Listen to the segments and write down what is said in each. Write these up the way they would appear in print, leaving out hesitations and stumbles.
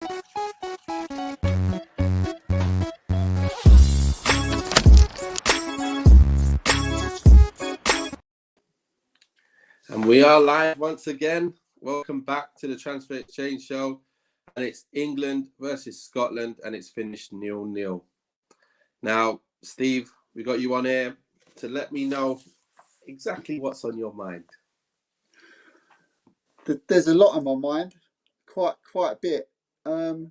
And we are live once again. Welcome back to the Transfer Exchange Show. And it's England versus Scotland, and it's finished 0-0. Now, Steve, we got you on here to let me know exactly what's on your mind. There's a lot on my mind, quite a bit. Over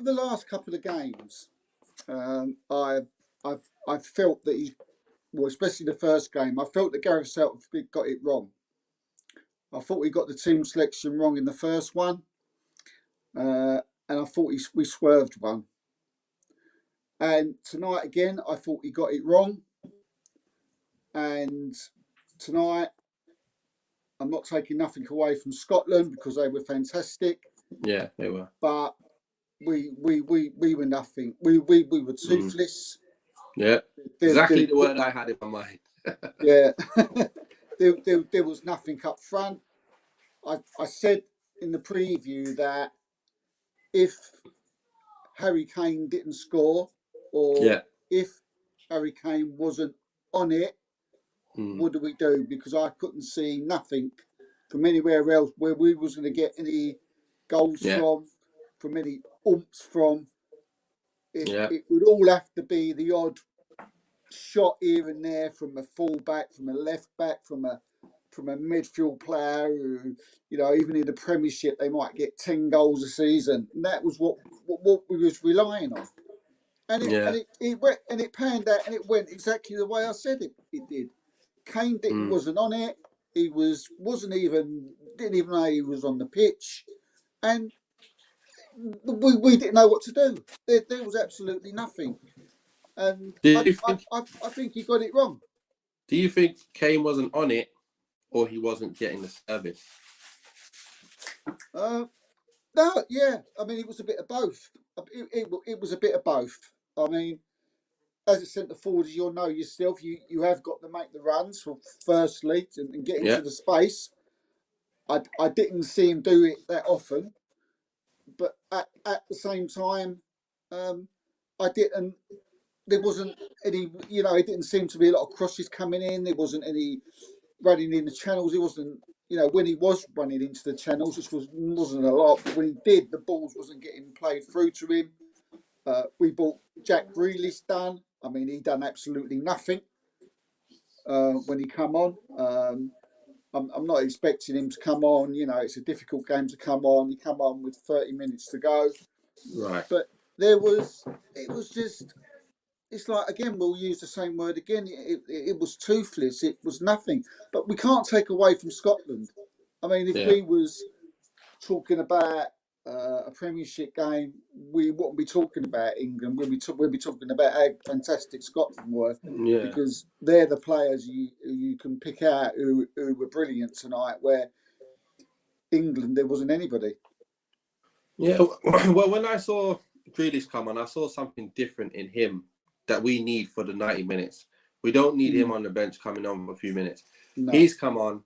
the last couple of games, I've felt that especially the first game, I felt that Gareth Southgate got it wrong. I thought he got the team selection wrong in the first one, and I thought we swerved one. And tonight again, I thought he got it wrong. And tonight, I'm not taking nothing away from Scotland because they were fantastic. Yeah, they were. But we were nothing. We were toothless. Yeah, exactly the word I had in my mind. Yeah, there was nothing up front. I said in the preview that if Harry Kane didn't score, or if Harry Kane wasn't on it, what do we do? Because I couldn't see nothing from anywhere else where we was going to get any goals from any oomph from. It would all have to be the odd shot here and there from a full-back, from a left-back, from a midfield player who, even in the Premiership, they might get 10 goals a season. And that was what we was relying on. And it went, and it panned out, and it went exactly the way I said it did. Kane wasn't on it. He didn't even know he was on the pitch, and we didn't know what to do. There was absolutely nothing, and I think he got it wrong. Do you think Kane wasn't on it, or he wasn't getting the service? No, yeah. I mean, it was a bit of both. It was a bit of both. I mean, as a centre forward, as you'll know yourself, you have got to make the runs for firstly and get into the space. I didn't see him do it that often, but at the same time, I didn't. There wasn't any. It didn't seem to be a lot of crosses coming in. There wasn't any running in the channels. It wasn't. When he was running into the channels, which wasn't a lot, but when he did, the balls wasn't getting played through to him. We bought Jack Grealish done. I mean, he done absolutely nothing when he come on. I'm not expecting him to come on. It's a difficult game to come on. He come on with 30 minutes to go. Right. But it was just, it's like, again, we'll use the same word again. It was toothless. It was nothing. But we can't take away from Scotland. I mean, if we was talking about a Premiership game, we wouldn't be talking about England. We'd be talking about how fantastic Scotland were, because they're the players you can pick out who were brilliant tonight. Where England, there wasn't anybody. Yeah, well, when I saw Grealish come on, I saw something different in him that we need for the 90 minutes. We don't need him on the bench coming on for a few minutes. No. He's come on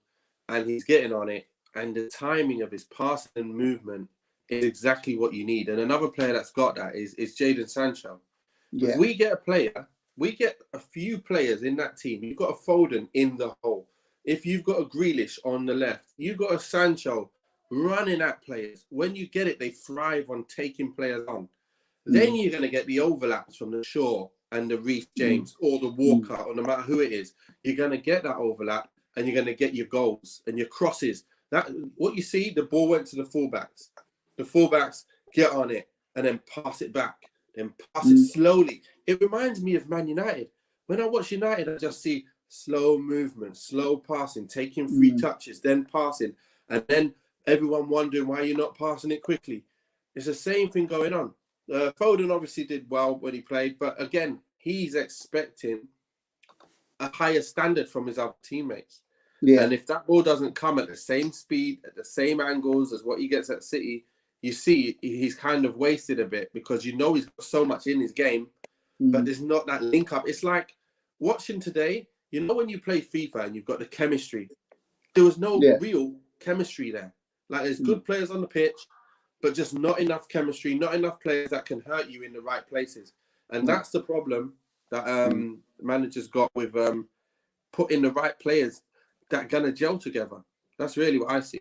and he's getting on it, and the timing of his passing and movement is exactly what you need. And another player that's got that is Jadon Sancho. Yeah. If we get a player, we get a few players in that team. You've got a Foden in the hole. If you've got a Grealish on the left, you've got a Sancho running at players. When you get it, they thrive on taking players on. Then you're going to get the overlaps from the Shaw and the Reece James or the Walker, or no matter who it is. You're going to get that overlap, and you're going to get your goals and your crosses. That what you see, the ball went to the fullbacks. The fullbacks get on it and then pass it back, then pass it slowly. It reminds me of Man United. When I watch United, I just see slow movement, slow passing, taking 3 touches, then passing, and then everyone wondering why you're not passing it quickly. It's the same thing going on. Foden obviously did well when he played, but again, he's expecting a higher standard from his other teammates. Yeah. And if that ball doesn't come at the same speed, at the same angles as what he gets at City, you see he's kind of wasted a bit, because he's got so much in his game, but there's not that link up. It's like watching today, when you play FIFA and you've got the chemistry, there was no real chemistry there. Like, there's good players on the pitch, but just not enough chemistry, not enough players that can hurt you in the right places. And that's the problem that managers got with putting the right players that are gonna gel together. That's really what I see.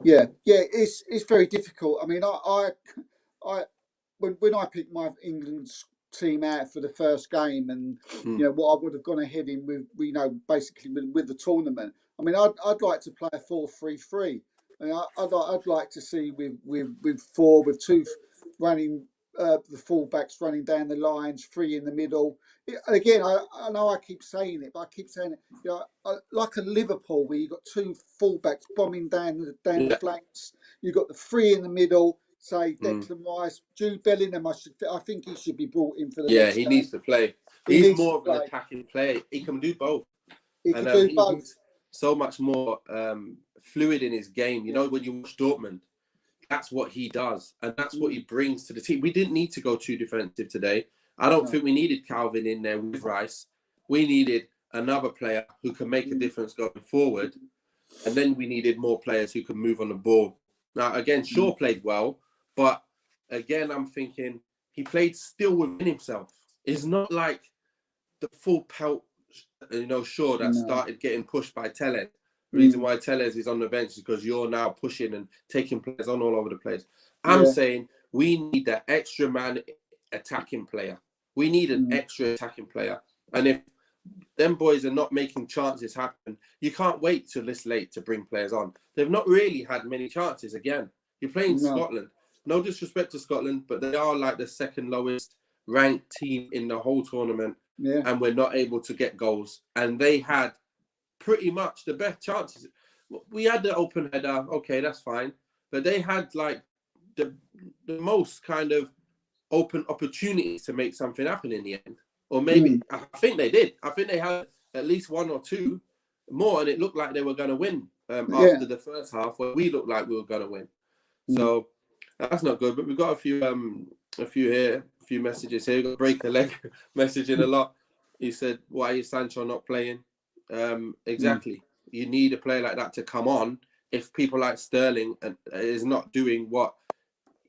Yeah, it's very difficult. I mean, I when I picked my England's team out for the first game, and you know what I would have gone ahead in with, you know, basically with the tournament. I mean, I'd like to play a 4-3-3. I mean, I'd like to see with two running, the fullbacks running down the lines, three in the middle. Again, I know I keep saying it, but I keep saying it. You know, like a Liverpool where you got two fullbacks bombing down the flanks. You got the three in the middle. Say Declan Rice, Jude Bellingham. I think he should be brought in for the next game. Needs to play. He's more of an attacking player. He can do both. He can do both. He's so much more fluid in his game. You know, when you watch Dortmund, that's what he does, and that's what he brings to the team. We didn't need to go too defensive today. I don't think we needed Calvin in there with Rice. We needed another player who can make a difference going forward, and then we needed more players who can move on the ball. Now, again, Shaw played well, but again, I'm thinking he played still within himself. It's not like the full pelt, you know, Shaw that started getting pushed by Tellez. The reason why Tellez is on the bench is because you're now pushing and taking players on all over the place. I'm saying we need that extra man attacking player. We need an extra attacking player. And if them boys are not making chances happen, you can't wait till this late to bring players on. They've not really had many chances again. You're playing Scotland. No disrespect to Scotland, but they are like the second lowest ranked team in the whole tournament. Yeah. And we're not able to get goals. And they had pretty much the best chances. We had the open header. Okay, that's fine. But they had like the most kind of open opportunities to make something happen in the end. Or maybe, I think they did. I think they had at least one or two more, and it looked like they were going to win after the first half, where we looked like we were going to win. So that's not good. But we've got a few messages here. We've got Break a Leg messaging a lot. He said, "Why is Sancho not playing?" Exactly. You need a player like that to come on if people like Sterling is not doing what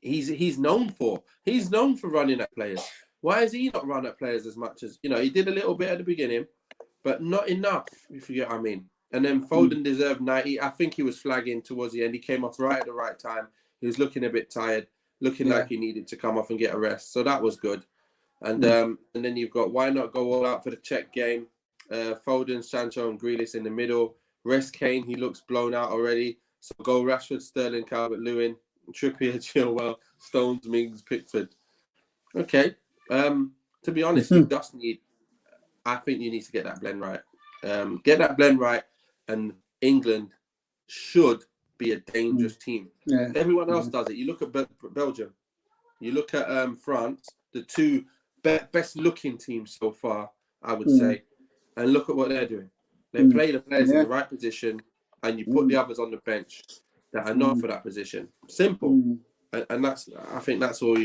he's known for. He's known for running at players. Why is he not run at players as much as, you know, he did a little bit at the beginning, but not enough, if you get what I mean. And then Foden deserved 90. I think he was flagging towards the end. He came off right at the right time. He was looking a bit tired, looking like he needed to come off and get a rest. So that was good. And then you've got, why not go all out for the Czech game? Foden, Sancho and Grealish in the middle. Rest Kane, he looks blown out already. So go Rashford, Sterling, Calvert-Lewin, Trippier, Chilwell, Stones, Mings, Pickford. Okay. To be honest, you just need, I think you need to get that blend right. Get that blend right, and England should be a dangerous team. Yeah. Everyone else does it. You look at Belgium. You look at France, the two best looking teams so far, I would say. And look at what they're doing. They play the players in the right position, and you put the others on the bench that are not for that position. Simple. And I think that's all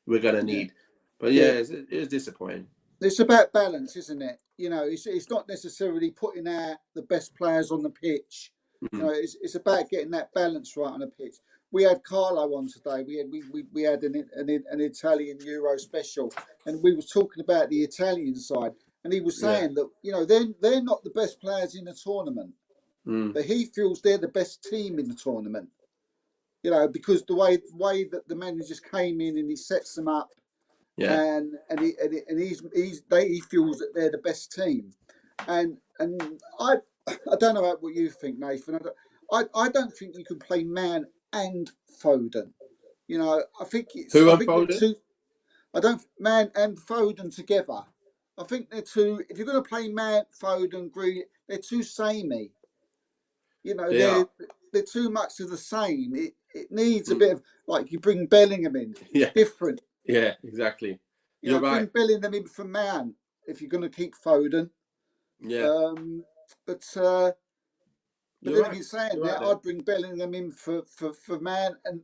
we're going to need. But it's disappointing. It's about balance, isn't it? You know, it's not necessarily putting out the best players on the pitch. You know, it's about getting that balance right on the pitch. We had Carlo on today. We had an Italian Euro special, and we were talking about the Italian side, and he was saying that, you know, they're not the best players in the tournament, but he feels they're the best team in the tournament. You know, because the way that the managers came in and he sets them up. Yeah, and he feels that they're the best team, and I don't know what you think, Nathan. I don't think you can play Man and Foden. You know, I think it's Foden? Man and Foden together. I think they're too. If you're going to play Man, Foden, Green, they're too samey. You know, they're too much of the same. It needs a bit of, like, you bring Bellingham in, different. Yeah, exactly. You're right. Bring Bellingham in for Man if you're going to keep Foden. Yeah. But then again, saying that, I'd bring Bellingham in for Man, and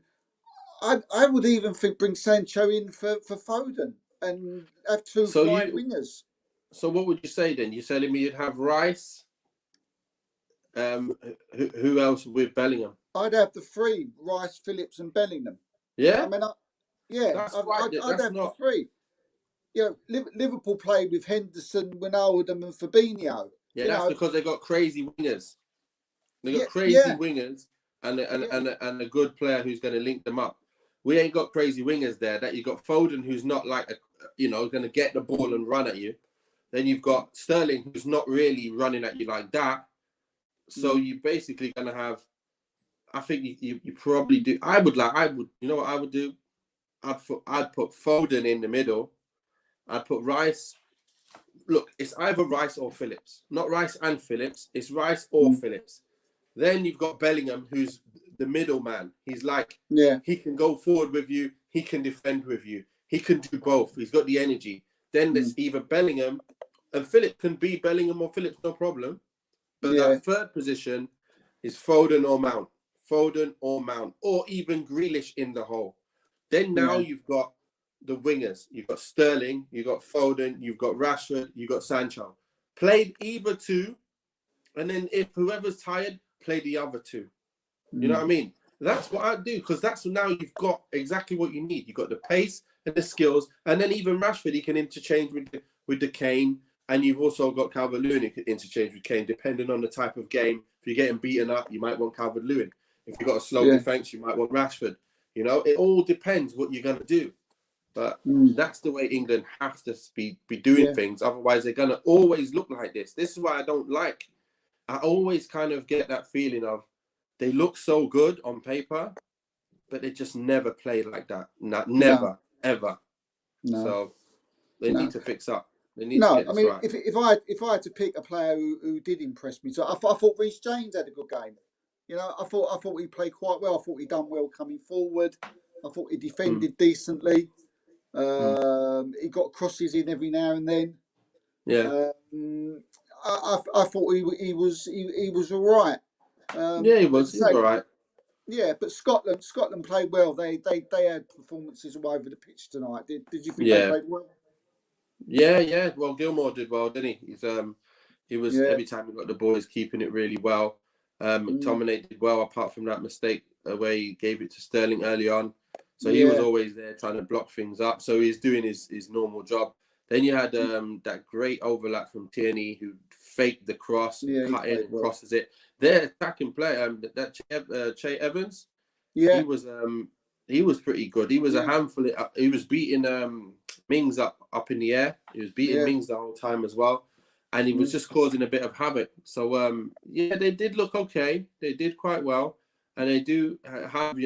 I would even bring Sancho in for Foden and have two flying wingers. So what would you say then? You're telling me you'd have Rice. Who else with Bellingham? I'd have the three: Rice, Phillips, and Bellingham. Yeah, I mean, yeah, that's right. I'd That's have the not. three. You know, Liverpool played with Henderson, Wijnaldum, and Fabinho. Yeah, You that's know, because they got crazy wingers. They got yeah, crazy yeah, wingers yeah, and a good player who's going to link them up. We ain't got crazy wingers there. That you got Foden, who's not like going to get the ball and run at you. Then you've got Sterling, who's not really running at you like that. So you basically going to have. I think you probably do. I would. You know what I would do? I'd put Foden in the middle. I'd put Rice. Look, it's either Rice or Phillips. Not Rice and Phillips. It's Rice or Phillips. Then you've got Bellingham, who's the middleman. He's like, yeah, he can go forward with you. He can defend with you. He can do both. He's got the energy. Then there's either Bellingham, and Phillips can be Bellingham or Phillips, no problem. But yeah, that third position is Foden or Mount. Foden or Mount. Or even Grealish in the hole. Then now yeah, you've got the wingers. You've got Sterling, you've got Foden, you've got Rashford, you've got Sancho. Played either two, and then if whoever's tired, play the other two. You know what I mean? That's what I do, because that's now you've got exactly what you need. You've got the pace and the skills, and then even Rashford, he can interchange with the Kane, and you've also got Calvert-Lewin who can interchange with Kane, depending on the type of game. If you're getting beaten up, you might want Calvert-Lewin. If you've got a slow yeah, defense, you might want Rashford. You know, it all depends what you're going to do. But that's the way England have to be doing things. Otherwise, they're going to always look like this. This is why I don't like. I always kind of get that feeling of they look so good on paper, but they just never play like that. Never, ever. no, So they need to fix up. They need to no. get I this mean, right. if I had to pick a player who did impress me, so I thought Reece James had a good game. You know, I thought he played quite well. I thought he done well coming forward. I thought he defended decently. He got crosses in every now and then. Yeah. I thought he was all right. Yeah, he But was. He was all right. yeah, but Scotland played well. They had performances all over the pitch tonight. Did you think they Yeah. played well? Yeah. Well, Gilmore did well, didn't he? He was Yeah. every time he got the boys keeping it really well. McTominay did well, apart from that mistake where he gave it to Sterling early on. So he was Yeah. always there trying to block things up. So he's doing his normal job. Then you had that great overlap from Tierney, who faked the cross and Yeah, he cut in played and well. crosses it. Their attacking player, Che Evans, Yeah. he was pretty good. He was a Yeah. handful. He was beating Mings up in the air. He was beating Yeah. Mings the whole time as well, and he was just causing a bit of havoc. So yeah, they did look okay. They did quite well, and they do have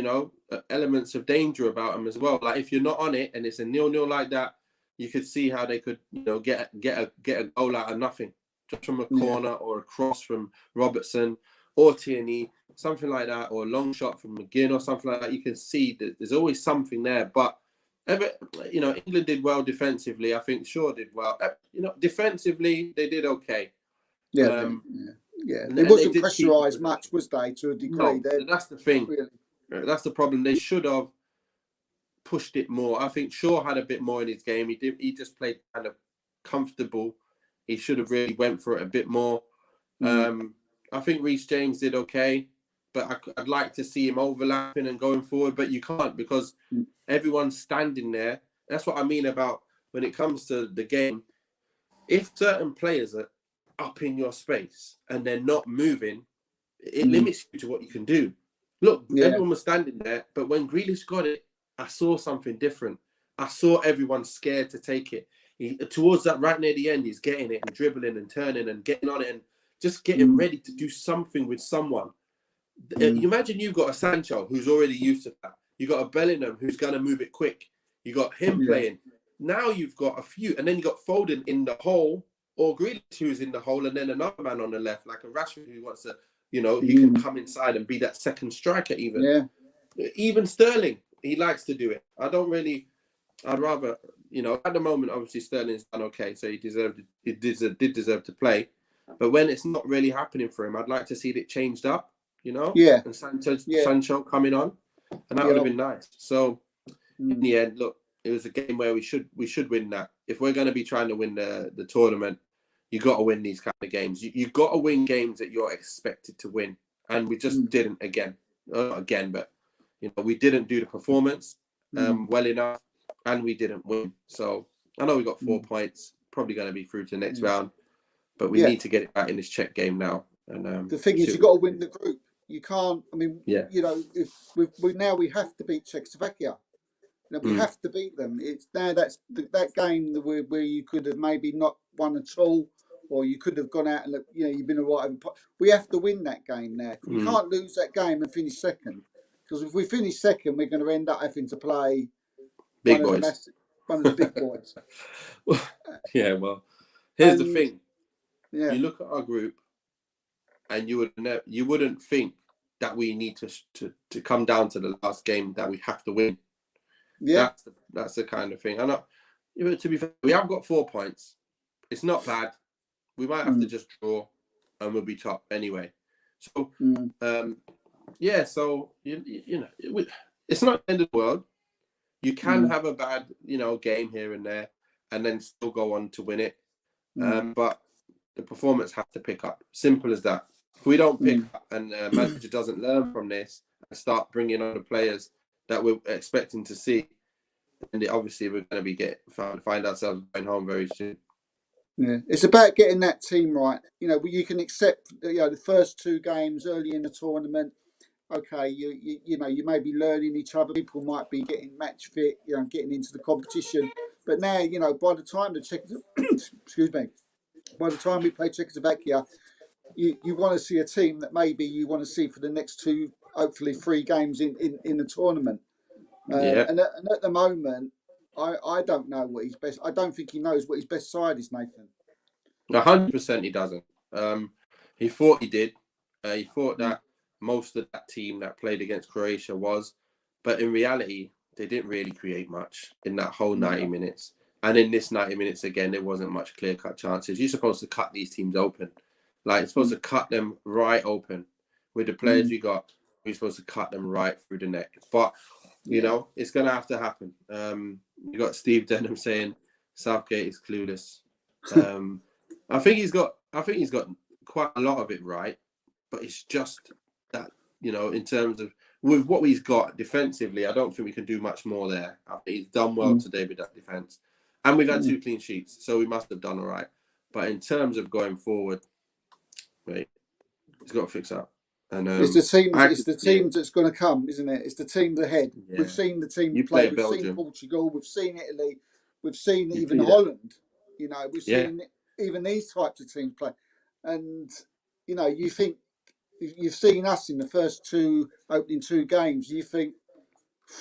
elements of danger about them as well. Like if you're not on it and it's a 0-0 like that, you could see how they could get a goal out of nothing, just from a Yeah. corner or a cross from Robertson or Tierney, something like that, or a long shot from McGinn or something like that. You can see that there's always something there. But England did well defensively. I think Shaw did well. Defensively they did okay. Yeah. Yeah. It And they wasn't did keep the pressurised much, possession. was they? To a degree, No, they that's the not thing. really. That's the problem. They should have pushed it more. I think Shaw had a bit more in his game. He just played kind of comfortable. He should have really went for it a bit more. I think Reece James did okay, but I'd like to see him overlapping and going forward, but you can't because everyone's standing there. That's what I mean about when it comes to the game. If certain players are up in your space and they're not moving, it limits you to what you can do. Look, Yeah. everyone was standing there, but when Grealish got it, I saw something different. I saw everyone scared to take it. Towards that right near the end, he's getting it and dribbling and turning and getting on it and just getting ready to do something with someone. You imagine you've got a Sancho who's already used to that. You got a Bellingham who's going to move it quick. You got him playing. Now you've got a few, and then you got Foden in the hole, or Grealish who's in the hole, and then another man on the left, like a Rashford who wants to, he can come inside and be that second striker even. Yeah. Even Sterling, he likes to do it. I'd rather, at the moment, obviously Sterling's done okay, so he did deserve to play. But when it's not really happening for him, I'd like to see it changed up, Yeah. and Sancho coming on, and that would have been nice. So in the end, look, it was a game where we should win that. If we're going to be trying to win the tournament, you got to win these kind of games. You got to win games that you're expected to win, and we just didn't again. Not again, but we didn't do the performance. well enough, and we didn't win. So I know we got 4 points, probably going to be through to the next round, but we need to get it back in this Czech game now. And the thing is, you've got to win the group. You can't. I mean, yeah, if we have to beat Czechoslovakia. We have to beat them. It's now that game where you could have maybe not won at all, or you could have gone out and you've been all right. We have to win that game now. We can't lose that game and finish second, because if we finish second, we're going to end up having to play big boys, one of the big boys. Yeah, well, here's the thing. Yeah. You look at our group, and you wouldn't think that we need to come down to the last game that we have to win. Yeah, that's the kind of thing. I know. To be fair, we have got 4 points. It's not bad. We might have to just draw, and we'll be top anyway. So, yeah. So you know, it's not the end of the world. You can have a bad game here and there, and then still go on to win it. But the performance has to pick up. Simple as that. If we don't pick up, and manager doesn't learn from this and start bringing on the players that we're expecting to see, and obviously we're going to be find ourselves going home very soon. Yeah, it's about getting that team right. You can accept the first 2 games early in the tournament. Okay, you may be learning each other. People might be getting match fit, getting into the competition. But now, by the time by the time we play Czechoslovakia, you want to see a team that maybe you want to see for the next 2, hopefully 3 games in the tournament. And at the moment, I don't know what his best. I don't think he knows what his best side is, Nathan. 100% he doesn't. He thought he did. He thought that most of that team that played against Croatia was, but in reality, they didn't really create much in that whole 90 minutes. And in this 90 minutes again, there wasn't much clear-cut chances. You're supposed to cut these teams open. Like, you're supposed to cut them right open. With the players we got, we're supposed to cut them right through the neck. But you know, it's going to have to happen. You got Steve Denham saying Southgate is clueless. I think he's got quite a lot of it right, but it's just that, in terms of with what he's got defensively, I don't think we can do much more there. I think he's done well today with that defense, and we've had 2 clean sheets, so we must have done all right. But in terms of going forward, he's got to fix up. And, it's the team that's going to come, isn't it? It's the team ahead. Yeah. We've seen the team play. We've seen Portugal. We've seen Italy. We've seen even Holland. We've seen even these types of teams play. And you think you've seen us in the first opening 2 games. You think,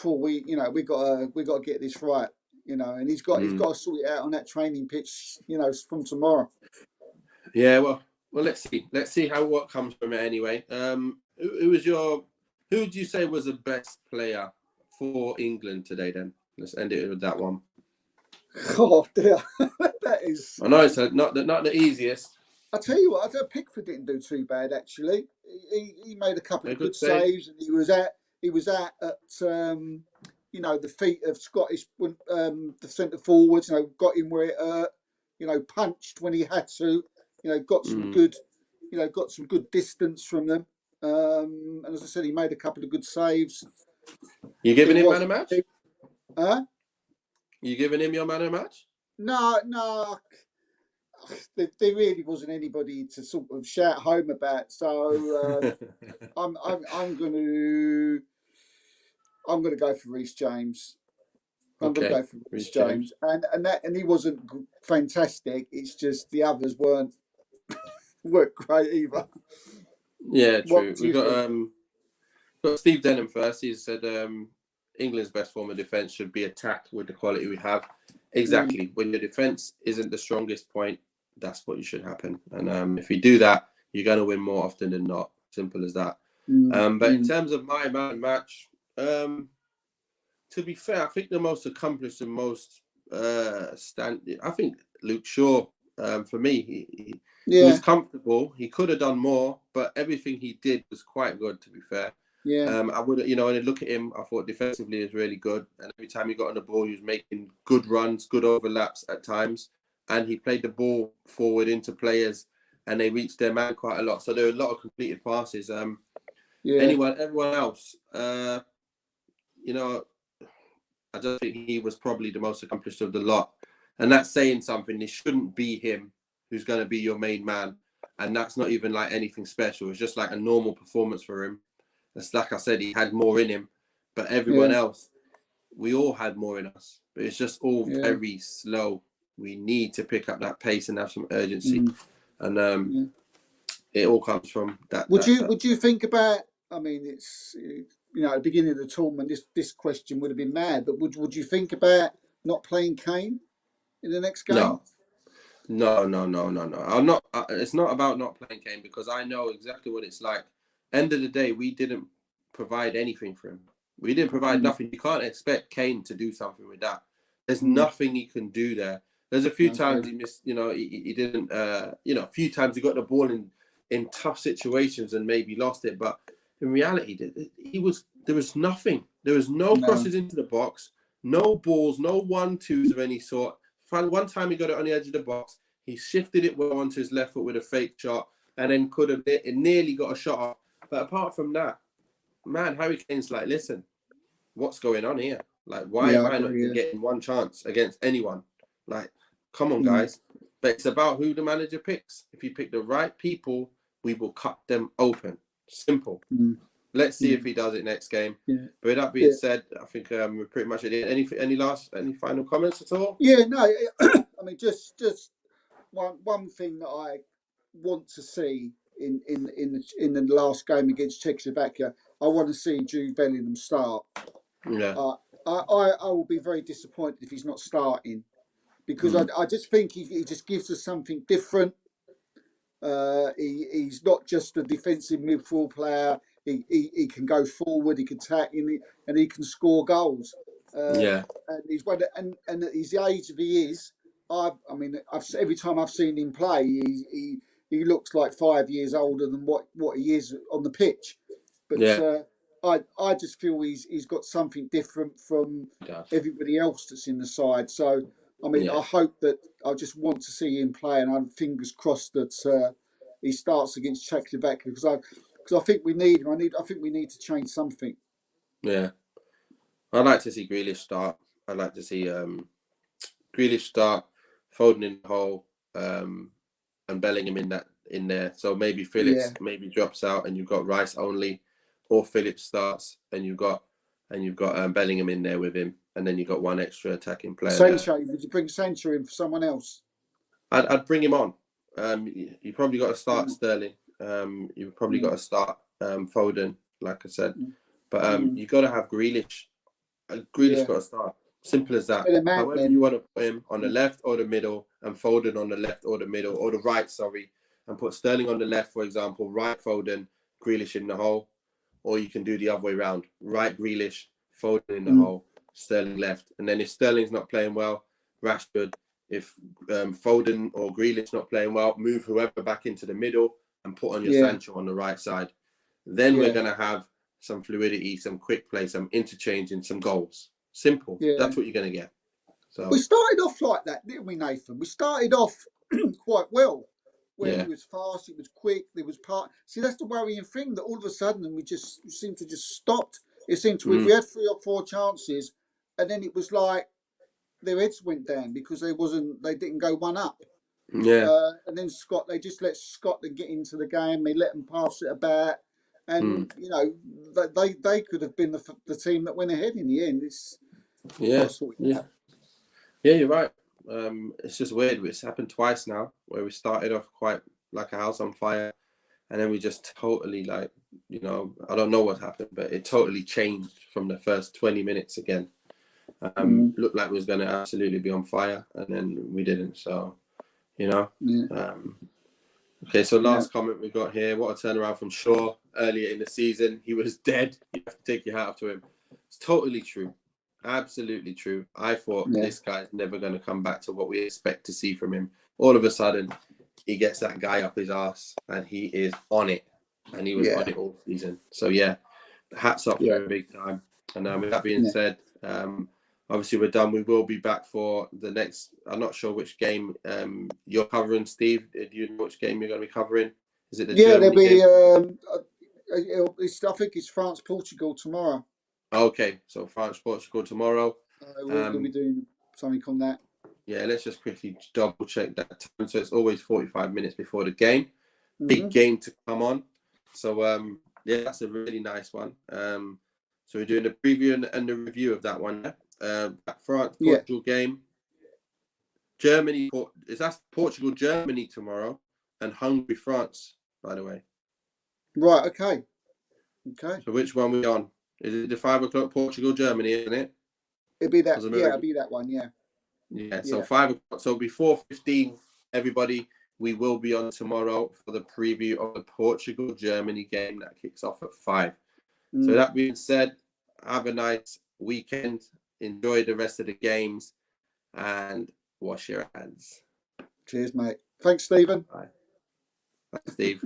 we got to get this right. And he's got to sort it out on that training pitch. From tomorrow. Yeah, well, let's see. Let's see what comes from it anyway. Who would you say was the best player for England today? Then let's end it with that one. Oh dear, that is. I know it's not the easiest. I tell you what, I thought Pickford didn't do too bad actually. He made a couple of good saves, and he was at the feet of Scottish the centre forwards. Got him where it hurt. Punched when he had to. Got some good distance from them. And as I said, he made a couple of good saves. You giving him man of match? Huh? You giving him your man of match? No. There really wasn't anybody to sort of shout home about. So I'm gonna go for Reece James. I'm going to go for Reece James, and he wasn't fantastic. It's just the others weren't great either. Yeah, true. We got Steve Denham first. He said England's best form of defence should be attack with the quality we have. Exactly. When your defence isn't the strongest point, that's what should happen. And if you do that, you're going to win more often than not. Simple as that. But in terms of my man match, to be fair, I think the most accomplished and most I think Luke Shaw. For me, he was comfortable. He could have done more, but everything he did was quite good. To be fair, I would, when I look at him, I thought defensively he was really good. And every time he got on the ball, he was making good runs, good overlaps at times, and he played the ball forward into players, and they reached their man quite a lot. So there were a lot of completed passes. Everyone else, I just think he was probably the most accomplished of the lot. And that's saying something. It shouldn't be him who's going to be your main man. And that's not even like anything special. It's just like a normal performance for him. It's like I said, he had more in him. But everyone else, we all had more in us. But it's just all very slow. We need to pick up that pace and have some urgency. And it all comes from that. Would you think about, I mean, it's, you know, at the beginning of the tournament, this question would have been mad, but would you think about not playing Kane in the next game? No. I'm not. It's not about not playing Kane, because I know exactly what it's like. End of the day, we didn't provide anything for him. We didn't provide nothing. You can't expect Kane to do something with that. There's nothing he can do there. There's a few times he missed. You know, he didn't. You know, a few times he got the ball in tough situations and maybe lost it. But in reality, there was nothing. There was no crosses into the box, no balls, no 1-2s of any sort. One time he got it on the edge of the box. He shifted it well onto his left foot with a fake shot, and then could have nearly got a shot off. But apart from that, man, Harry Kane's like, listen, what's going on here? Like, why am I not getting one chance against anyone? Like, come on, guys. But it's about who the manager picks. If you pick the right people, we will cut them open. Simple. Let's see if he does it next game. But with that being said, I think we're pretty much at the end. Any final comments at all? Yeah, no. I mean, just one thing that I want to see in the last game against Czechoslovakia, I want to see Jude Bellingham start. Yeah. I will be very disappointed if he's not starting, because I just think he just gives us something different. He's not just a defensive midfield player. He can go forward, he can attack, and he can score goals. And he's and at his age that he is, every time I've seen him play, he looks like 5 years older than what he is on the pitch. But I just feel he's got something different from everybody else that's in the side. So I mean, I hope that I just want to see him play, and I'm fingers crossed that he starts against Czechoslovakia, because I think we need him. I think we need to change something. Yeah, I'd like to see Grealish start. I'd like to see Grealish start, Foden in the hole, and Bellingham in there. So maybe Phillips maybe drops out, and you've got Rice only, or Phillips starts, and you've got Bellingham in there with him, and then you've got one extra attacking player. Sancho, would you bring Sancho in for someone else? I'd bring him on. You probably got to start Sterling. You've probably got to start Foden, like I said. But you got to have Grealish. Grealish got to start. Simple as that. However you want to put him, on the left or the middle, and Foden on the left or the middle, or the right, and put Sterling on the left, for example, right Foden, Grealish in the hole. Or you can do the other way around. Right Grealish, Foden in the hole, Sterling left. And then if Sterling's not playing well, Rashford. If Foden or Grealish not playing well, move whoever back into the middle and put on your Sancho on the right side. Then we're going to have some fluidity, some quick play, some interchange, and some goals. Simple. That's what you're going to get. So we started off like that, didn't we, Nathan? We started off quite well. Where it was fast, it was quick, there was part. See, that's the worrying thing, that all of a sudden we seemed to just stopped. It seemed to we had 3 or 4 chances, and then it was like their heads went down because they didn't go one up. Yeah. And then they just let Scotland get into the game. They let them pass it about, and you know they could have been the team that went ahead in the end. Yeah, you're right. It's just weird. It's happened twice now, where we started off quite like a house on fire, and then we just totally, like, you know, I don't know what happened, but it totally changed from the first 20 minutes again. Looked like we was going to absolutely be on fire, and then we didn't. So, you know. Okay, so last comment we got here. What a turnaround from Shaw earlier in the season. He was dead. You have to take your hat off to him. It's totally true. Absolutely true. I thought this guy's never going to come back to what we expect to see from him. All of a sudden, he gets that guy up his arse, and he is on it. And he was on it all season. So, hats off to him big time. And with that being said, obviously we're done. We will be back for the next, I'm not sure which game you're covering, Steve. Do you know which game you're going to be covering? Is it the Germany game? I think it's France-Portugal tomorrow. Okay, so France-Portugal tomorrow. We'll be doing something on that. Yeah, let's just quickly double check that time. So it's always 45 minutes before the game. Big game to come on. So yeah, that's a really nice one. So we're doing the preview and the review of that one. France Portugal game. Germany is that Portugal Germany tomorrow, and Hungary France, by the way. Right. Okay. So which one are we on? Is it the 5 o'clock Portugal Germany, isn't it? It'll be that. Yeah, it'll be that one. Yeah. Yeah. So 5 o'clock. So before 15, everybody, we will be on tomorrow for the preview of the Portugal Germany game that kicks off at 5. So that being said, have a nice weekend. Enjoy the rest of the games, and wash your hands. Cheers, mate. Thanks, Stephen. Bye. Thanks, Steve.